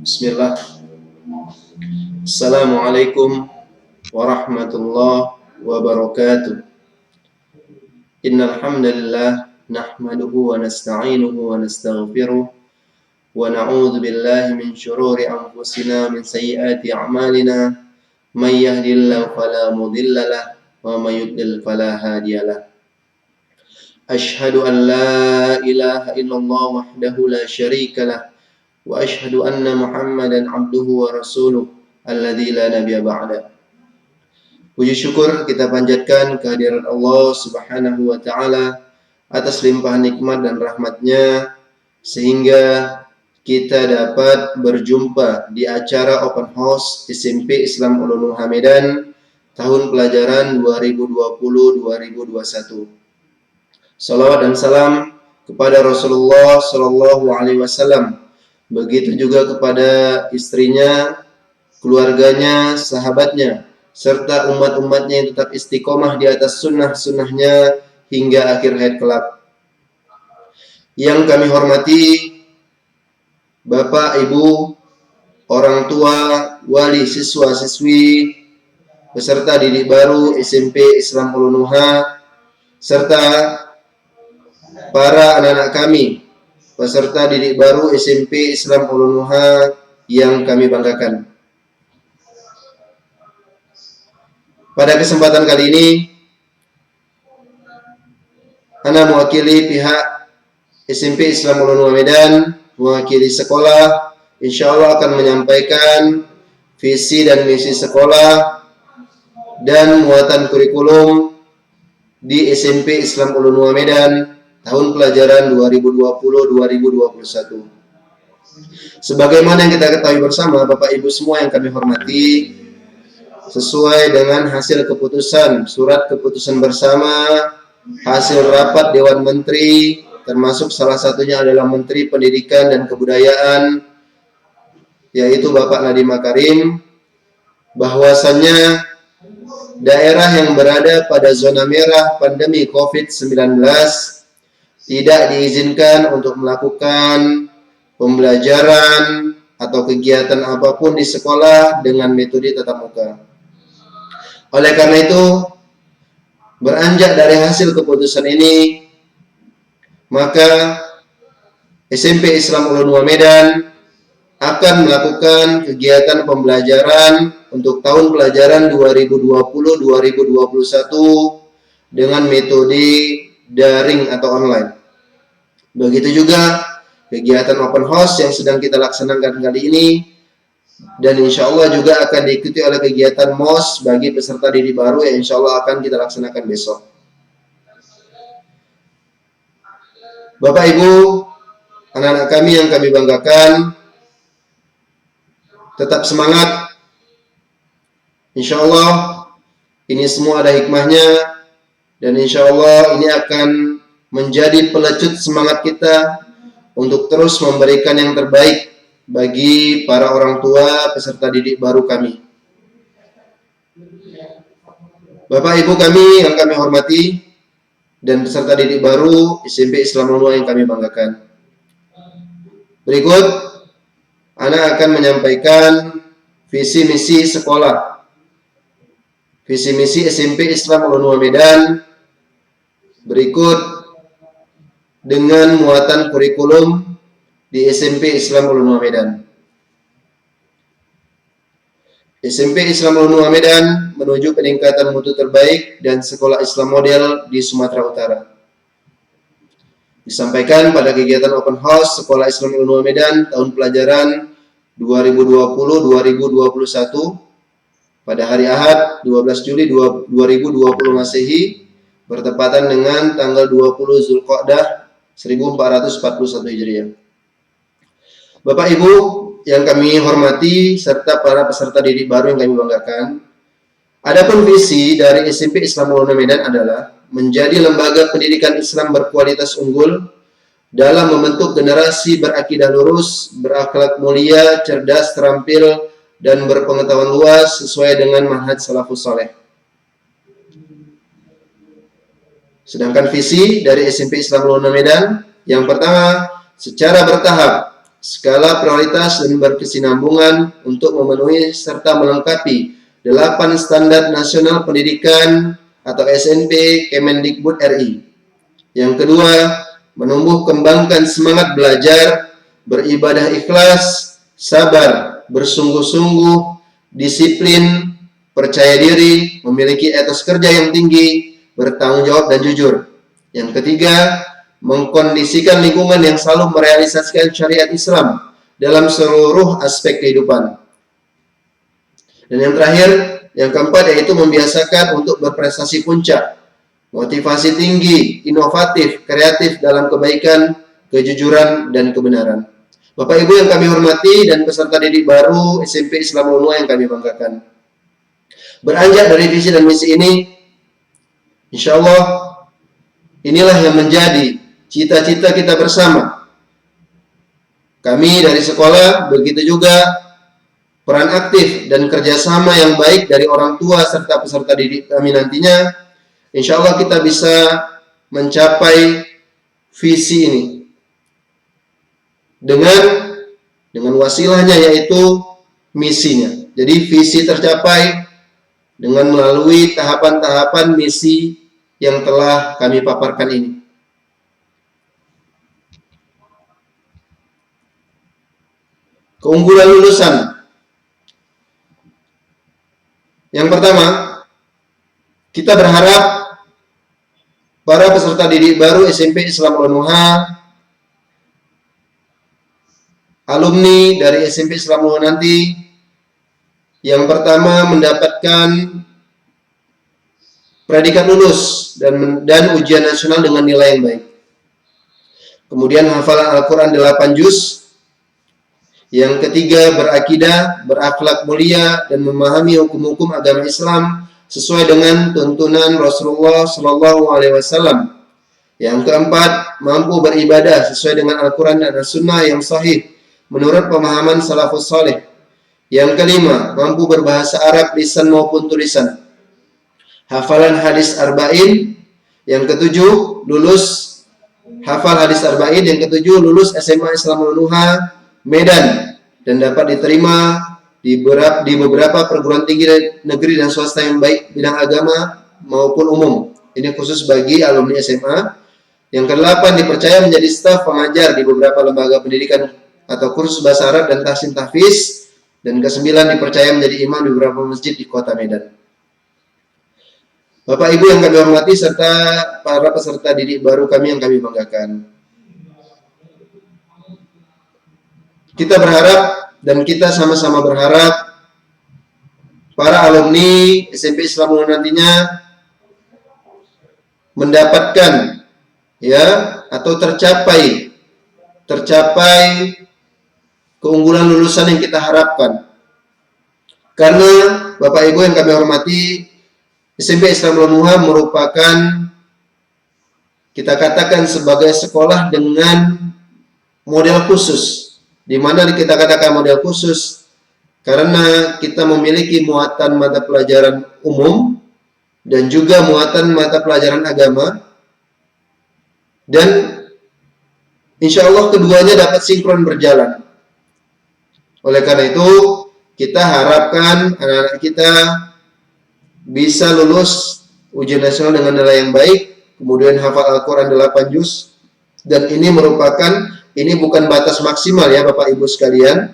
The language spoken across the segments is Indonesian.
Bismillah. Assalamualaikum warahmatullahi wabarakatuh. Innal hamdalillah nahmaduhu wa nasta'inuhu wa nastaghfiruh wa na'udzu billahi min shururi anfusina min sayyiati a'malina may yahdihillahu fala mudilla lahu wa may yudlil fala hadiyalah. Asyhadu an la ilaha illallah wahdahu la syarika lah wa asyhadu anna Muhammadan abduhu wa rasuluh alladzi la nabiyya ba'da. Puji syukur kita panjatkan kehadiran Allah Subhanahu wa taala atas limpahan nikmat dan rahmatnya sehingga kita dapat berjumpa di acara Open House SMP Islam Ulun Medan tahun pelajaran 2020-2021. Salawat dan salam kepada Rasulullah sallallahu alaihi wasallam. Begitu juga kepada istrinya, keluarganya, sahabatnya, serta umat-umatnya yang tetap istiqomah di atas sunnah-sunnahnya hingga akhir hayat kelak. Yang kami hormati Bapak, Ibu, orang tua, wali, siswa-siswi, peserta didik baru SMP Islam Ulunuha, serta para anak-anak kami peserta didik baru SMP Islam Ulunuha yang kami banggakan. Pada kesempatan kali ini, Ana mewakili pihak SMP Islam Ulunuha Medan, mewakili sekolah, insya Allah akan menyampaikan visi dan misi sekolah dan muatan kurikulum di SMP Islam Ulunuha Medan tahun pelajaran 2020-2021. Sebagaimana yang kita ketahui bersama, Bapak Ibu semua yang kami hormati, sesuai dengan hasil keputusan, surat keputusan bersama, hasil rapat Dewan Menteri, termasuk salah satunya adalah Menteri Pendidikan dan Kebudayaan, yaitu Bapak Nadiem Makarim, bahwasannya daerah yang berada pada zona merah pandemi COVID-19 tidak diizinkan untuk melakukan pembelajaran atau kegiatan apapun di sekolah dengan metode tatap muka. Oleh karena itu, beranjak dari hasil keputusan ini, maka SMP Islam Ulunuha Medan akan melakukan kegiatan pembelajaran untuk tahun pelajaran 2020-2021 dengan metode daring atau online. Begitu juga kegiatan open house yang sedang kita laksanakan kali ini, dan insya Allah juga akan diikuti oleh kegiatan MOS bagi peserta didik baru yang insya Allah akan kita laksanakan besok. Bapak Ibu, anak-anak kami yang kami banggakan, tetap semangat. Insya Allah ini semua ada hikmahnya, dan insya Allah ini akan menjadi pelecut semangat kita untuk terus memberikan yang terbaik bagi para orang tua peserta didik baru kami. Bapak Ibu kami yang kami hormati dan peserta didik baru SMP Islam Ulunuha yang kami banggakan. Berikut, Ana akan menyampaikan visi misi sekolah, visi misi SMP Islam Ulunuha Medan berikut dengan muatan kurikulum di SMP Islam Ulunuha Medan. SMP Islam Ulunuha Medan menuju peningkatan mutu terbaik dan sekolah Islam model di Sumatera Utara. Disampaikan pada kegiatan open house Sekolah Islam Ulunuha Medan tahun pelajaran 2020-2021 pada hari Ahad 12 Juli 2020 Masehi bertepatan dengan tanggal 20 Zulqa'dah 1441 Hijriah. Bapak Ibu yang kami hormati serta para peserta didik baru yang kami banggakan, adapun visi dari SMP Islam Ulunuha Medan adalah menjadi lembaga pendidikan Islam berkualitas unggul dalam membentuk generasi berakidah lurus, berakhlak mulia, cerdas, terampil, dan berpengetahuan luas sesuai dengan manhaj salafus saleh. Sedangkan visi dari SMP Islam Ulunuha Medan, yang pertama, secara bertahap skala prioritas dan berkesinambungan untuk memenuhi serta melengkapi 8 standar nasional pendidikan atau SNP Kemendikbud RI. Yang kedua, menumbuh kembangkan semangat belajar, beribadah ikhlas, sabar, bersungguh-sungguh, disiplin, percaya diri, memiliki etos kerja yang tinggi, bertanggung jawab dan jujur. Yang ketiga, mengkondisikan lingkungan yang selalu merealisasikan syariat Islam dalam seluruh aspek kehidupan. Dan yang terakhir, yang keempat, yaitu membiasakan untuk berprestasi puncak, motivasi tinggi, inovatif, kreatif dalam kebaikan, kejujuran, dan kebenaran. Bapak Ibu yang kami hormati dan peserta didik baru SMP Islam Unua yang kami banggakan. Beranjak dari visi dan misi ini, insya Allah inilah yang menjadi cita-cita kita bersama. Kami dari sekolah, begitu juga peran aktif dan kerjasama yang baik dari orang tua serta peserta didik kami nantinya, insya Allah kita bisa mencapai visi ini dengan wasilahnya, yaitu misinya. Jadi visi tercapai dengan melalui tahapan-tahapan misi yang telah kami paparkan ini. Keunggulan lulusan. Yang pertama, kita berharap para peserta didik baru SMP Islam Unua, alumni dari SMP Islam Unua nanti, yang pertama mendapatkan predikat lulus dan ujian nasional dengan nilai yang baik. Kemudian hafalan Al-Quran 8 juz. Yang ketiga, berakidah, berakhlak mulia, dan memahami hukum-hukum agama Islam sesuai dengan tuntunan Rasulullah SAW. Yang keempat, mampu beribadah sesuai dengan Al-Quran dan As-Sunnah yang sahih menurut pemahaman salafus salih. Yang kelima, mampu berbahasa Arab lisan maupun tulisan. Hafalan hadis arba'in. Yang ketujuh, lulus hafal hadis arba'in. Yang ketujuh, lulus SMA Islam Unua Medan dan dapat diterima di beberapa perguruan tinggi negeri dan swasta yang baik bidang agama maupun umum. Ini khusus bagi alumni SMA. Yang kedelapan, dipercaya menjadi staf pengajar di beberapa lembaga pendidikan atau kursus bahasa Arab dan tahsin tahfiz. Dan kesembilan, dipercaya menjadi imam di beberapa masjid di kota Medan. Bapak Ibu yang kami hormati serta para peserta didik baru kami yang kami banggakan. Kita berharap dan kita sama-sama berharap para alumni SMP Islam Unua nantinya mendapatkan atau tercapai keunggulan lulusan yang kita harapkan. Karena Bapak Ibu yang kami hormati, SMP Islam Unua merupakan, kita katakan, sebagai sekolah dengan model khusus. Di mana kita katakan model khusus karena kita memiliki muatan mata pelajaran umum dan juga muatan mata pelajaran agama, dan insya Allah keduanya dapat sinkron berjalan. Oleh karena itu, kita harapkan anak-anak kita bisa lulus ujian nasional dengan nilai yang baik, kemudian hafal Al-Quran 8 juz, dan ini bukan batas maksimal ya Bapak Ibu sekalian.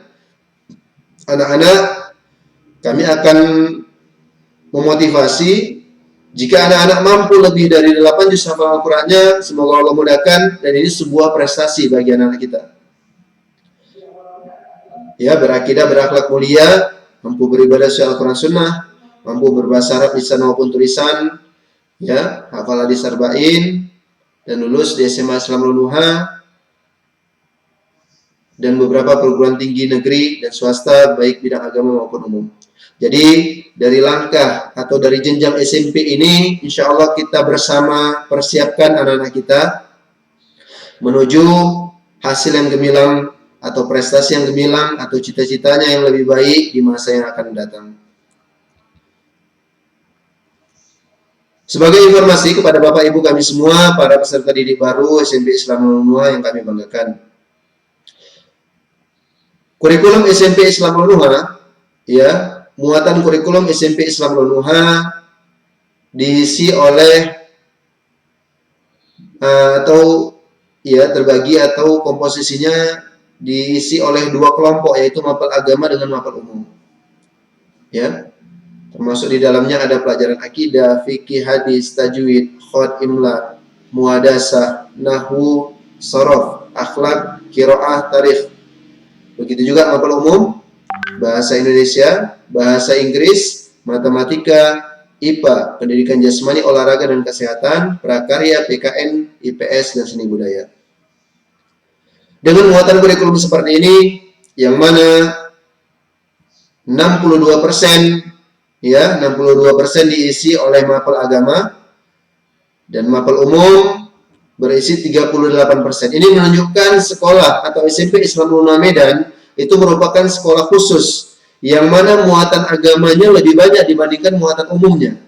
Anak-anak, kami akan memotivasi jika anak-anak mampu lebih dari 8 juz hafal Al-Qurannya, semoga Allah mudahkan, dan ini sebuah prestasi bagi anak-anak kita. Ya, berakidah, berakhlak mulia, mampu beribadah sesuai Al-Quran Sunnah, mampu berbahasa Arab lisan maupun tulisan, ya, hafal hadis arba'in, dan lulus di SMA Islam Unua dan beberapa perguruan tinggi negeri dan swasta baik bidang agama maupun umum. Jadi dari langkah atau dari jenjang SMP ini, insya Allah kita bersama persiapkan anak-anak kita menuju hasil yang gemilang atau prestasi yang gemilang atau cita-citanya yang lebih baik di masa yang akan datang. Sebagai informasi kepada Bapak Ibu kami semua, para peserta didik baru SMP Islam Unua yang kami banggakan, Kurikulum SMP Islam Lonuha, ya, muatan kurikulum SMP Islam Lonuha diisi oleh atau ya terbagi atau komposisinya diisi oleh dua kelompok, yaitu mapel agama dengan mapel umum. Ya, termasuk di dalamnya ada pelajaran akidah, fikih, hadis, tajwid, khot, imla, muadasah, nahwu, sorof, akhlak, qiraah, tarikh. Begitu juga mapel umum, bahasa Indonesia, bahasa Inggris, matematika, IPA, pendidikan jasmani, olahraga dan kesehatan, prakarya, PKN, IPS, dan seni budaya. Dengan muatan kurikulum seperti ini, yang mana 62% ya, 62% diisi oleh mapel agama dan mapel umum berisi 38%. Ini menunjukkan sekolah atau SMP Islam Lonuha Medan itu merupakan sekolah khusus yang mana muatan agamanya lebih banyak dibandingkan muatan umumnya.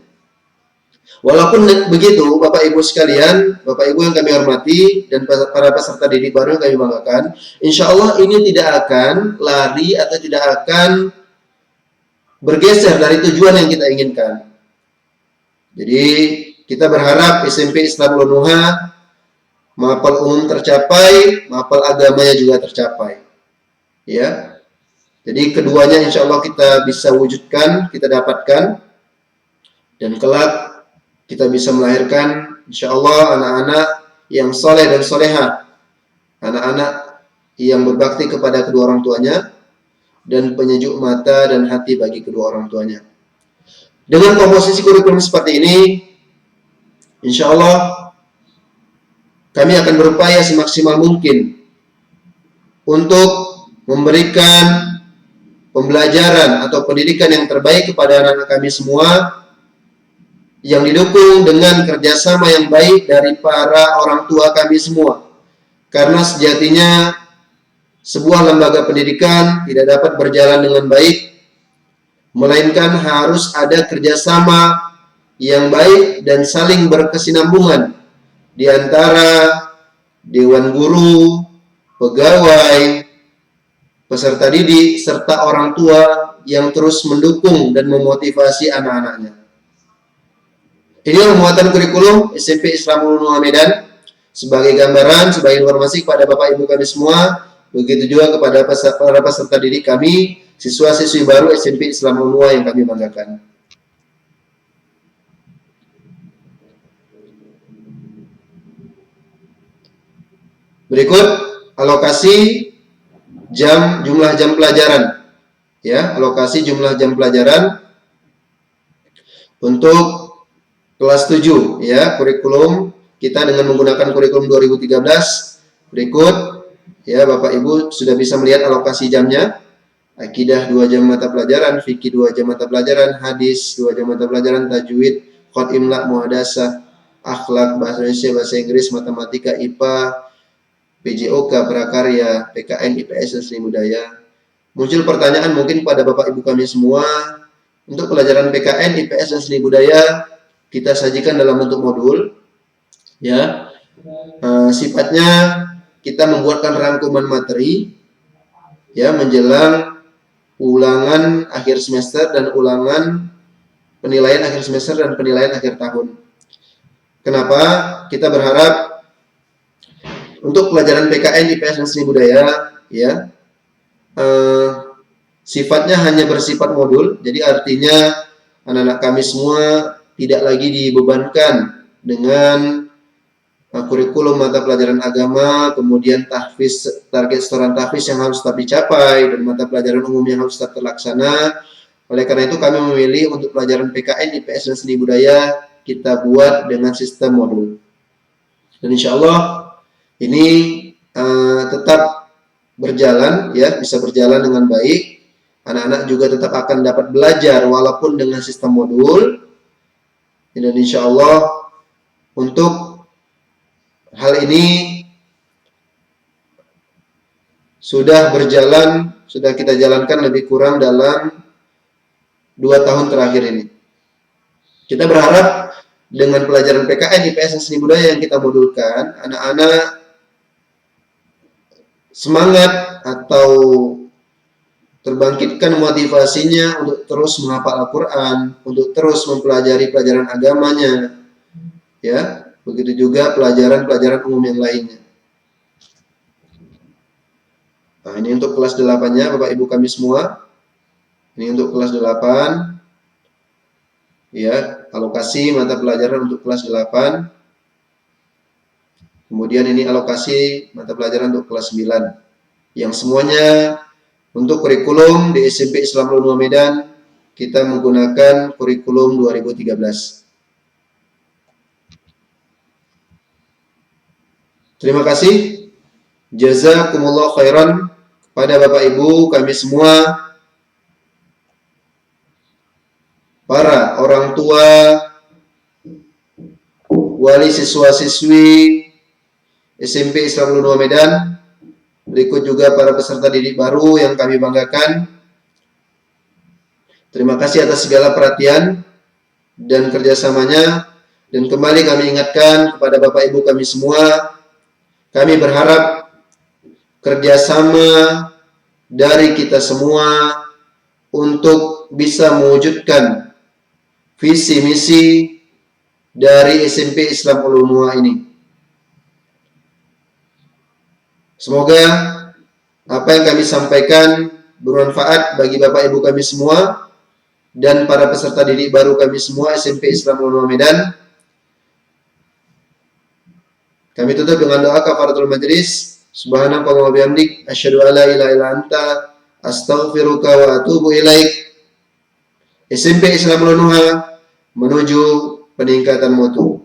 Walaupun begitu, Bapak Ibu sekalian, Bapak Ibu yang kami hormati dan para peserta didik baru yang kami banggakan, insya Allah ini tidak akan lari atau tidak akan bergeser dari tujuan yang kita inginkan. Jadi kita berharap SMP Islam Lonuha mapel umum tercapai, mapel agamanya juga tercapai. Ya. Jadi keduanya insya Allah kita bisa wujudkan, kita dapatkan, dan kelak kita bisa melahirkan insya Allah anak-anak yang soleh dan soleha, anak-anak yang berbakti kepada kedua orang tuanya dan penyejuk mata dan hati bagi kedua orang tuanya. Dengan komposisi kurikulum seperti ini, insya Allah kami akan berupaya semaksimal mungkin untuk memberikan pembelajaran atau pendidikan yang terbaik kepada anak-anak kami semua, yang didukung dengan kerjasama yang baik dari para orang tua kami semua. Karena sejatinya sebuah lembaga pendidikan tidak dapat berjalan dengan baik, melainkan harus ada kerjasama yang baik dan saling berkesinambungan di antara dewan guru, pegawai, peserta didik, serta orang tua yang terus mendukung dan memotivasi anak-anaknya. Inilah muatan kurikulum SMP Islam Lonuha Medan sebagai gambaran, sebagai informasi kepada Bapak Ibu kami semua, begitu juga kepada para peserta didik kami, siswa-siswi baru SMP Islam Lonuha yang kami banggakan. Berikut alokasi jumlah jam pelajaran. Ya, alokasi jumlah jam pelajaran untuk kelas 7 ya, kurikulum kita dengan menggunakan kurikulum 2013. Berikut ya, Bapak Ibu sudah bisa melihat alokasi jamnya. Akidah 2 jam mata pelajaran, fikih 2 jam mata pelajaran, hadis 2 jam mata pelajaran, tajwid, khot, imla, muhadasah, akhlak, bahasa Indonesia, bahasa Inggris, matematika, IPA, PJOK, prakarya, PKN, IPS, dan seni budaya. Muncul pertanyaan mungkin pada Bapak Ibu kami semua, untuk pelajaran PKN, IPS, dan seni budaya kita sajikan dalam bentuk modul. Ya, sifatnya kita membuatkan rangkuman materi ya menjelang ulangan akhir semester dan ulangan penilaian akhir semester dan penilaian akhir tahun. Kenapa? Kita berharap untuk pelajaran PKN, IPS, dan seni budaya, ya, sifatnya hanya bersifat modul. Jadi artinya anak-anak kami semua tidak lagi dibebankan dengan kurikulum mata pelajaran agama, kemudian tahfiz, target setoran tahfiz yang harus tetap dicapai, dan mata pelajaran umum yang harus tetap terlaksana. Oleh karena itu kami memilih untuk pelajaran PKN, IPS, dan seni budaya kita buat dengan sistem modul. Dan insya Allah ini tetap berjalan ya, bisa berjalan dengan baik. Anak-anak juga tetap akan dapat belajar walaupun dengan sistem modul. Dan insya Allah untuk hal ini sudah berjalan, sudah kita jalankan lebih kurang dalam 2 tahun terakhir ini. Kita berharap dengan pelajaran PKN, IPS, dan seni budaya yang kita modulkan, anak-anak semangat atau terbangkitkan motivasinya untuk terus menghafal Al-Quran, untuk terus mempelajari pelajaran agamanya, ya, begitu juga pelajaran-pelajaran umum yang lainnya. Nah, ini untuk kelas 8-nya Bapak Ibu kami semua. Ini untuk kelas 8. Ya, alokasi mata pelajaran untuk kelas 8. Kemudian ini alokasi mata pelajaran untuk kelas 9. Yang semuanya untuk kurikulum di SMP Islam Ulumah Medan kita menggunakan kurikulum 2013. Terima kasih. Jazakumullah khairan kepada Bapak Ibu kami semua, para orang tua, wali siswa-siswi SMP Islam Ulumah Medan, berikut juga para peserta didik baru yang kami banggakan. Terima kasih atas segala perhatian dan kerjasamanya. Dan kembali kami ingatkan kepada Bapak Ibu kami semua, kami berharap kerjasama dari kita semua untuk bisa mewujudkan visi misi dari SMP Islam Ulumah ini. Semoga apa yang kami sampaikan bermanfaat bagi Bapak Ibu kami semua dan para peserta didik baru kami semua SMP Islam Ulumah Medan. Kami tutup dengan doa kafaratul majlis. Subhanakallahumma wa bihamdik asyhadu an la ilaha illa anta astaghfiruka wa atubu ilaik. SMP Islam Ulumah menuju peningkatan mutu.